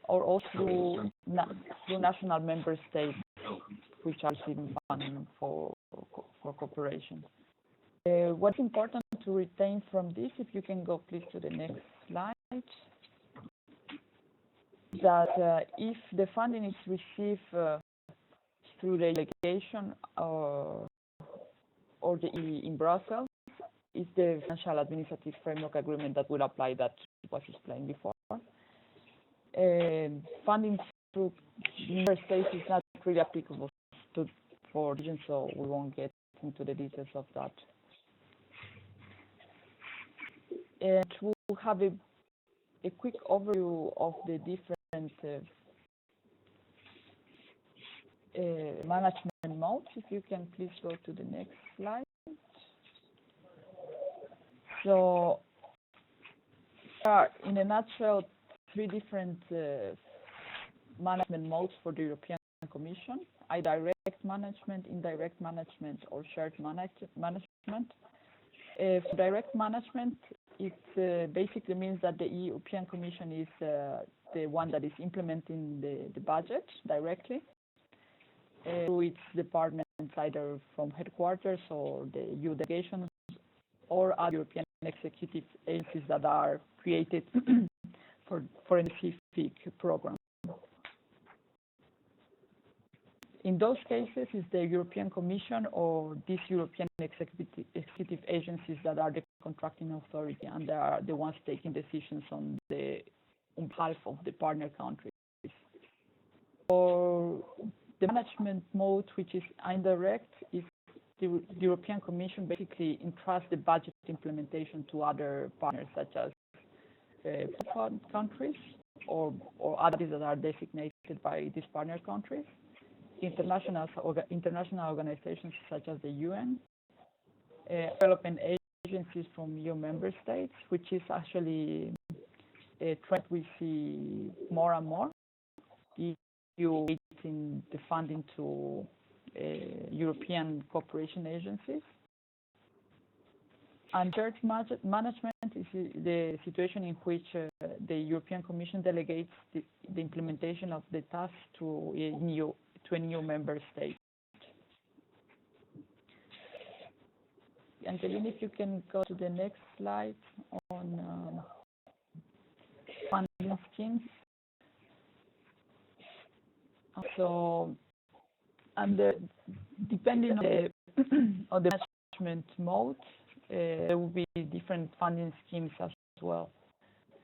or also through national member states, which are receiving funding for cooperation. What's important to retain from this, if you can go please to the next slide, that if the funding is received through the delegation or the EE in Brussels, is the Financial Administrative Framework Agreement that will apply that was explained before. Funding through member states is not really applicable for regions, so we won't get into the details of that. And we'll have a quick overview of the different management modes. If you can please go to the next slide. So, in a nutshell, three different management modes for the European Commission: direct management, indirect management, or shared management. For direct management, it basically means that the European Commission is the one that is implementing the budget directly through its departments, either from headquarters or the EU delegation, or other European executive agencies that are created for a specific program. In those cases, it's the European Commission or these European executive agencies that are the contracting authority, and they are the ones taking decisions on behalf of the partner countries. For the management mode, which is indirect, is the European Commission basically entrusts the budget implementation to other partners, such as countries or others that are designated by these partner countries. International organizations such as the UN, development agencies from EU member states, which is actually a trend we see more and more. The EU in the funding to European cooperation agencies. And shared management is the situation in which the European Commission delegates the implementation of the task to a new member state. Angelina, if you can go to the next slide on funding schemes. So, and depending on the management mode, there will be different funding schemes as well.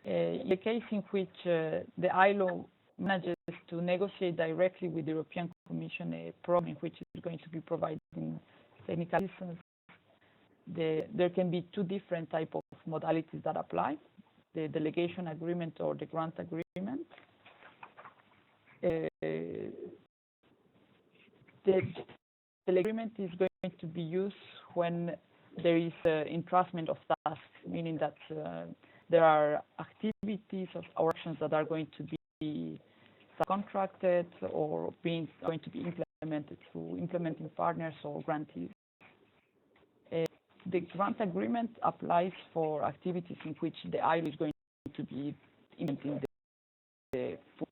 In the case in which the ILO manages to negotiate directly with the European Commission a program which is going to be providing technical assistance, there can be two different types of modalities that apply: the delegation agreement or the grant agreement. The agreement is going to be used when there is entrustment of tasks, meaning that there are activities or actions that are going to be subcontracted or going to be implemented implemented through implementing partners or grantees. The grant agreement applies for activities in which the ILO is going to be implementing the full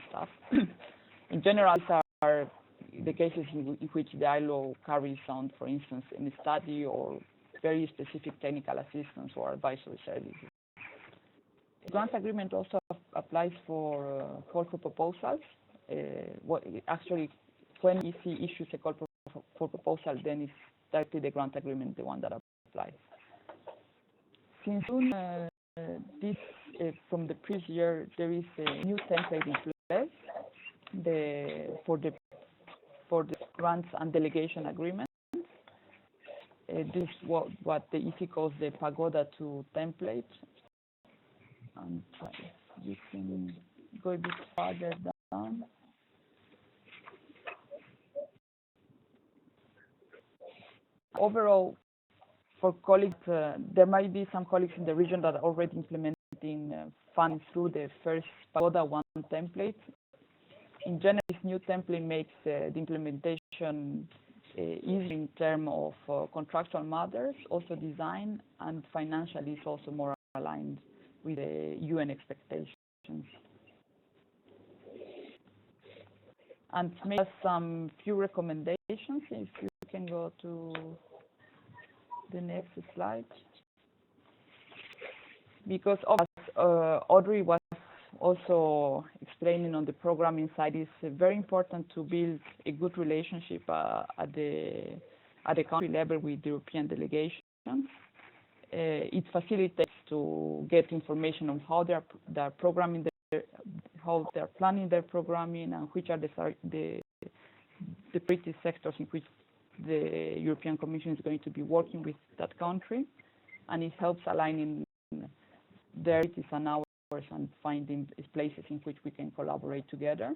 staff. In general, these are the cases in which the ILO carries on, for instance, in a study or very specific technical assistance or advisory services. The grant agreement also applies for call for proposals. Actually, when EC issues a call for proposal, then it's directly the grant agreement, the one that applies. Since June, from the previous year, there is a new template in place for the grants and delegation agreement. This is what the EC calls the Pagoda 2 template. And you can go a bit further down. Overall, for colleagues, there might be some colleagues in the region that are already implementing funds through the first Pagoda 1 template. In general, this new template makes the implementation easy in terms of contractual matters, also design, and financially is also more aligned with the UN expectations. And make some few recommendations. If you can go to the next slide. Because Audrey was also explaining on the programming side, it's very important to build a good relationship at the country level with the European delegations. It facilitates to get information on how they're programming how they're planning their programming, and which are the priority sectors in which the European Commission is going to be working with that country, and it helps aligning their activities and ours and finding places in which we can collaborate together.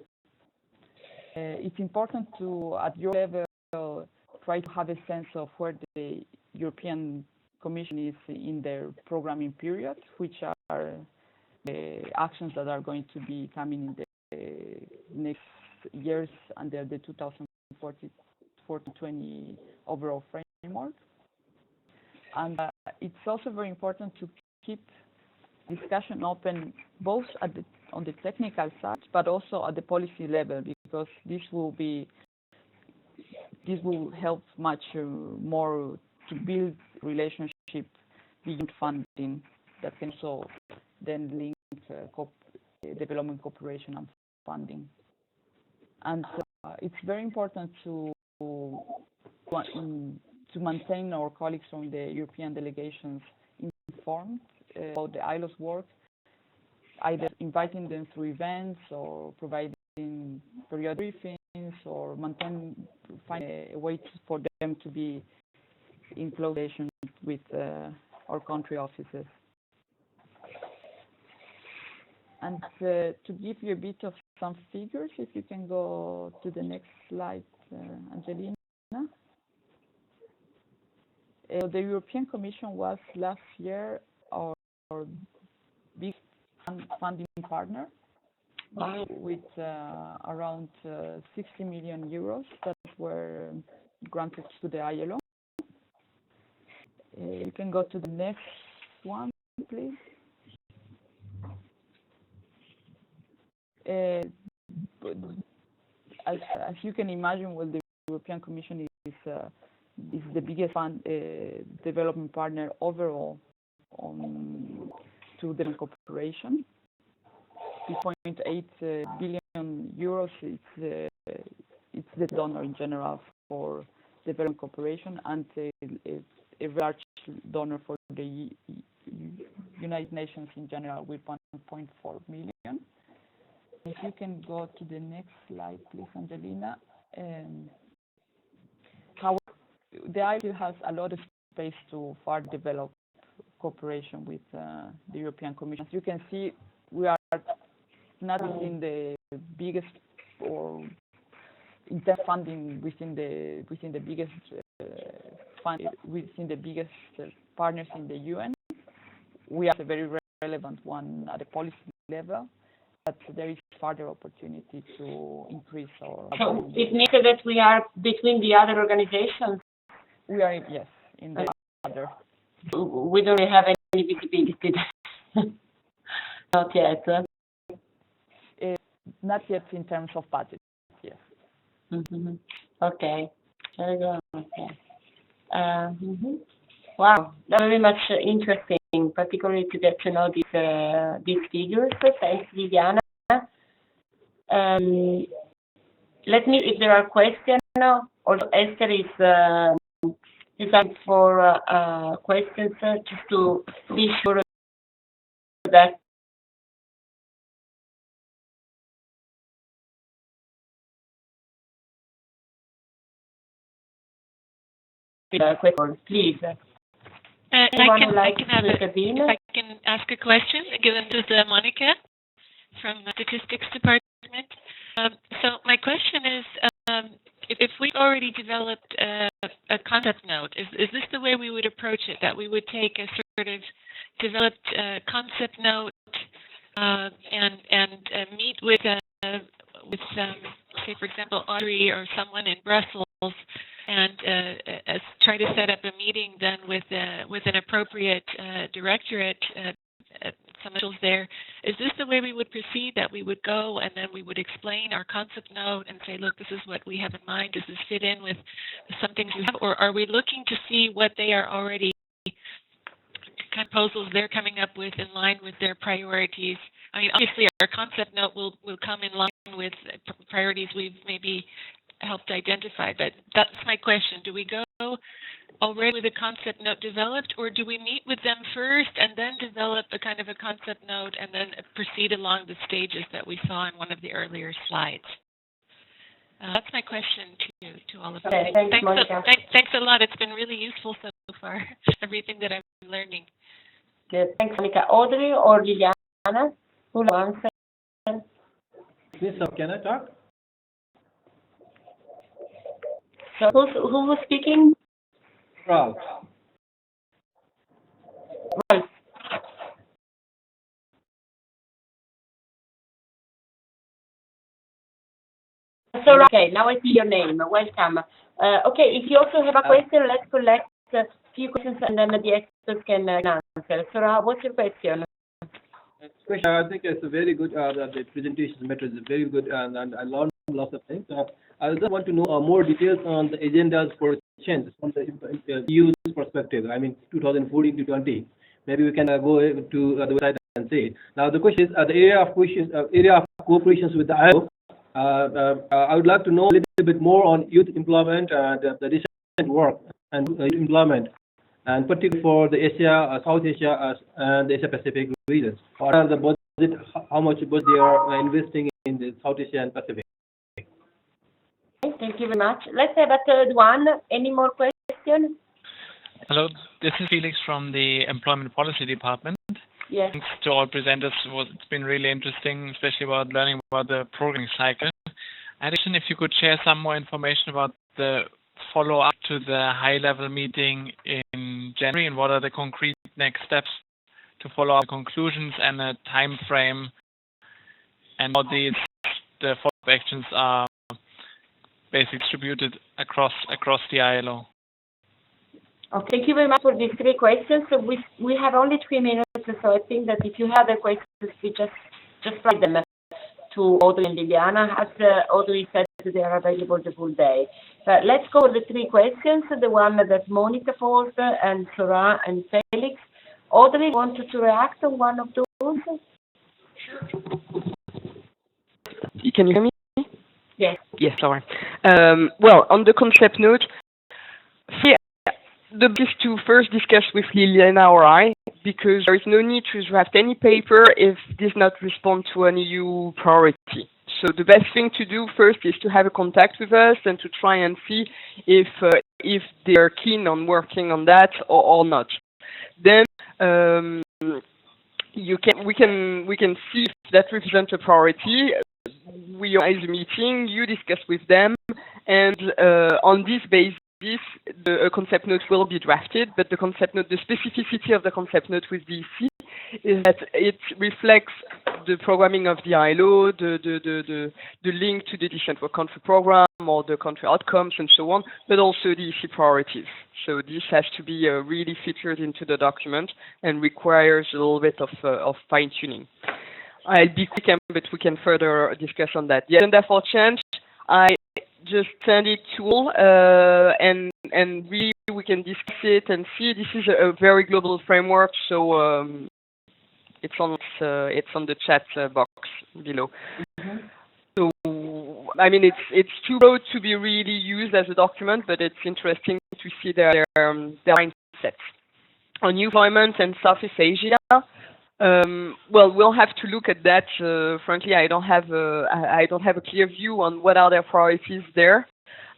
It's important to, at your level, try to have a sense of where the European Commission is in their programming period, which are the actions that are going to be coming in the next years under the 2014-2020 overall framework. And it's also very important to keep discussion open both on the technical side, but also at the policy level, because this will help much more to build relationship beyond funding that can also then link development cooperation and funding. And it's very important to maintain our colleagues from the European delegations informed about the ILO's work, either inviting them through events or providing periodic briefings, or find a way for them to be in close relation with our country offices. And to give you a bit of some figures, if you can go to the next slide, Angelina. The European Commission was last year our big funding partner, with around 60 million euros that were granted to the ILO. You can go to the next one, please. As you can imagine, well, the European Commission is the biggest development partner overall to development cooperation. 2.8 billion euros. It's the donor in general for development cooperation, and a large donor for the United Nations in general with 1.4 million. If you can go to the next slide, please, Angelina. The ILO has a lot of space to further develop cooperation with the European Commission. As you can see, we are not within the biggest or in terms of funding within the biggest partners in the UN. We are a very relevant one at the policy level, there is further opportunity to increase our. So it means that we are between the other organizations. We are, yes, in the other. We don't really have any visibility. Not yet. Not yet in terms of budget, yes. Mm-hmm. Okay. Very good. Okay. Wow, very much interesting, particularly to get to know these figures. Thanks, Viviana. Let me, if there are questions, also Esther is up for questions, just to be sure that questions, please. I Anyone can, would I like can to have intervene? if I can ask a question, given to the Monica from the Statistics Department. So my question is, if we've already developed a concept note, is this the way we would approach it? That we would take a sort of developed concept note and meet with say, for example, Audrey or someone in Brussels, and try to set up a meeting then with an appropriate directorate, some officials there. Is this the way we would proceed, that we would go and then we would explain our concept note and say, look, this is what we have in mind, does this fit in with some things we have, or are we looking to see what they are already, kind of proposals they're coming up with in line with their priorities? I mean, obviously our concept note will come in line with priorities we've maybe helped identify, but that's my question. Do we go already with a concept note developed, or do we meet with them first and then develop a kind of a concept note and then proceed along the stages that we saw in one of the earlier slides? That's my question to all of you. Okay, thanks, Monica. Thanks a lot. It's been really useful so far, everything that I'm learning. Good. Thanks, Monica. Audrey or Liliana? Who will answer? Yes, so can I talk? So who was speaking? Ralph. Ralph. So, okay, now I see your name. Welcome. Okay, if you also have a question, let's collect a few questions and then the experts can answer. So, what's your question? Question, I think it's a very good, the presentation method is very good, and I learned lots of things. I just want to know more details on the agendas for change from the EU's perspective. I mean, 2014 to 20. Maybe we can go to the website and see. Now, the question is the area of cooperations with the ILO. I would like to know a little bit more on youth employment and the recent work and youth employment, and particularly for the Asia, South Asia, and the Asia Pacific regions. What are the budget? How much budget they are investing in the South Asia and Pacific? Thank you very much. Let's have a third one. Any more questions? Hello, this is Felix from the Employment Policy Department. Yes. Thanks to all presenters. It's been really interesting, especially about learning about the programming cycle. And if you could share some more information about the follow-up to the high-level meeting in January, and what are the concrete next steps to follow up conclusions and a time frame, and how the follow-up actions are basically distributed across the ILO. Okay, thank you very much for these three questions. So we have only 3 minutes, so I think that if you have other questions, we just write them to Audrey and Liliana. As Audrey said, they are available the full day. But let's go with the 3 questions, the one that Monica posed, and Sora and Felix. Audrey, wanted to react on one of those? Can you hear me? Yes. Yes, sorry. Well, on the concept note, the best is to first discuss with Liliana or I, because there is no need to draft any paper if this does not respond to an EU priority. So the best thing to do first is to have a contact with us and to try and see if they are keen on working on that or not. Then we can see if that represents a priority. We organize a meeting, you discuss with them, and on this basis, the concept note will be drafted, but the concept note, the specificity of the concept note with DEC is that it reflects the programming of the ILO, the link to the decent work country program or the country outcomes and so on, but also the EC priorities. So this has to be really featured into the document and requires a little bit of fine-tuning. I'll be quick, but we can further discuss on that. The agenda for change, I just send it to all, and really we can discuss it and see. This is a very global framework, so it's on the chat box below. Mm-hmm. So I mean, it's too broad to be really used as a document, but it's interesting to see their mindsets on new environment and Southeast Asia. Well, we'll have to look at that. Frankly, I don't have a clear view on what are their priorities there.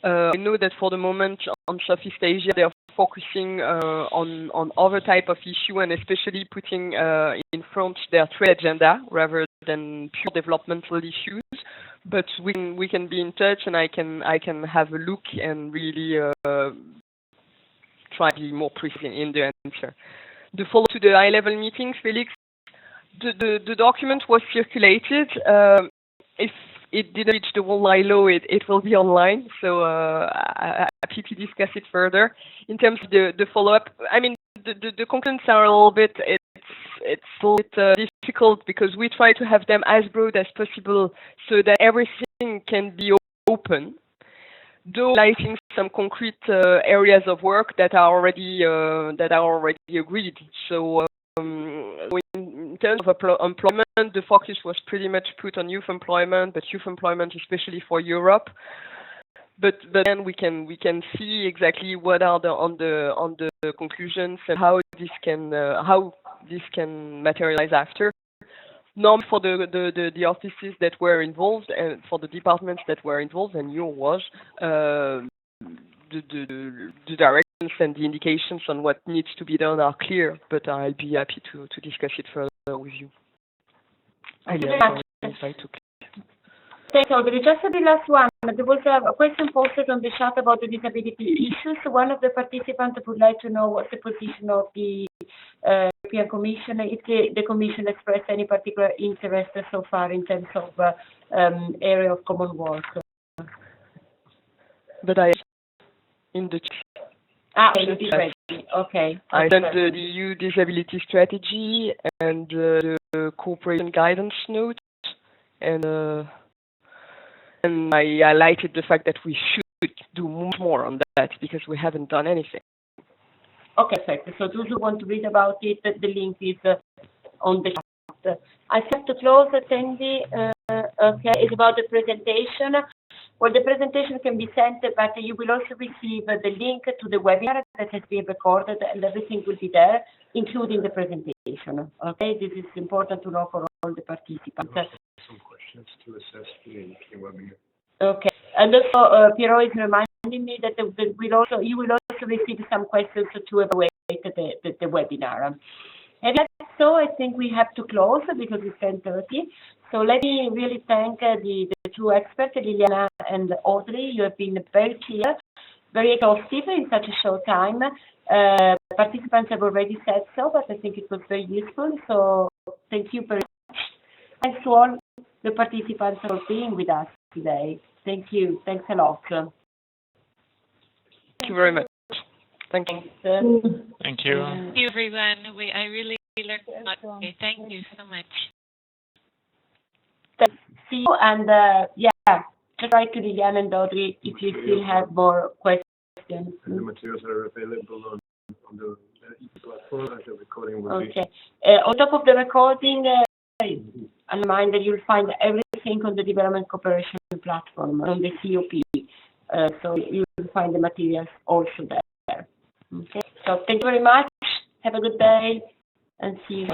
I know that for the moment on Southeast Asia, they are focusing on other type of issue and especially putting in front their trade agenda rather than pure developmental issues. But we can be in touch, and I can have a look and really try to be more precise in the answer. The follow to the high-level meetings, Felix. The document was circulated. If it didn't reach the whole ILO, it will be online. So I'm happy to discuss it further. In terms of the follow-up, I mean, the conclusions are a little bit, it's a little bit difficult because we try to have them as broad as possible so that everything can be open, though highlighting some concrete areas of work that are already agreed. So in terms of employment, the focus was pretty much put on youth employment, but youth employment especially for Europe. But then we can see exactly what are on the conclusions and how this can materialize after. Normally for the offices that were involved and for the departments that were involved, and you was the directions and the indications on what needs to be done are clear. But I'll be happy to discuss it further with you. Thanks, Audrey. Just the last one. There was a question posted on the chat about the disability issues. One of the participants would like to know what's the position of the European Commission, if the Commission expressed any particular interest so far in terms of area of common work. But I in the okay. I sent the EU disability strategy and the cooperation guidance note, and I highlighted the fact that we should do much more on that because we haven't done anything. Okay, perfect. So those who want to read about it, the link is on the chat. I have to close, attendee. Okay, it's about the presentation. Well, the presentation can be sent, but you will also receive the link to the webinar that has been recorded, and everything will be there, including the presentation. Okay, this is important to know for all the participants. Some questions to assess the webinar. Okay, and also Piero is reminding me that you will also receive some questions to evaluate the webinar. And so I think we have to close because it's 10:30. So let me really thank the two experts, Liliana and Audrey. You have been very clear, very exhaustive in such a short time. Participants have already said so, but I think it was very useful. So thank you very much. Thanks to all the participants for being with us today. Thank you. Thanks a lot. Thank you very much. Thank you. Thank you. Thank you, everyone. I really learned a lot today. Thank you so much. See you, and just write to Liliana and Audrey if you still have more questions. And the materials are available on the platform as the recording will be. Okay. On top of the recording, a reminder, you'll find everything on the Development Cooperation platform, on the COP. So you'll find the materials also there. Okay. So thank you very much. Have a good day, and see you.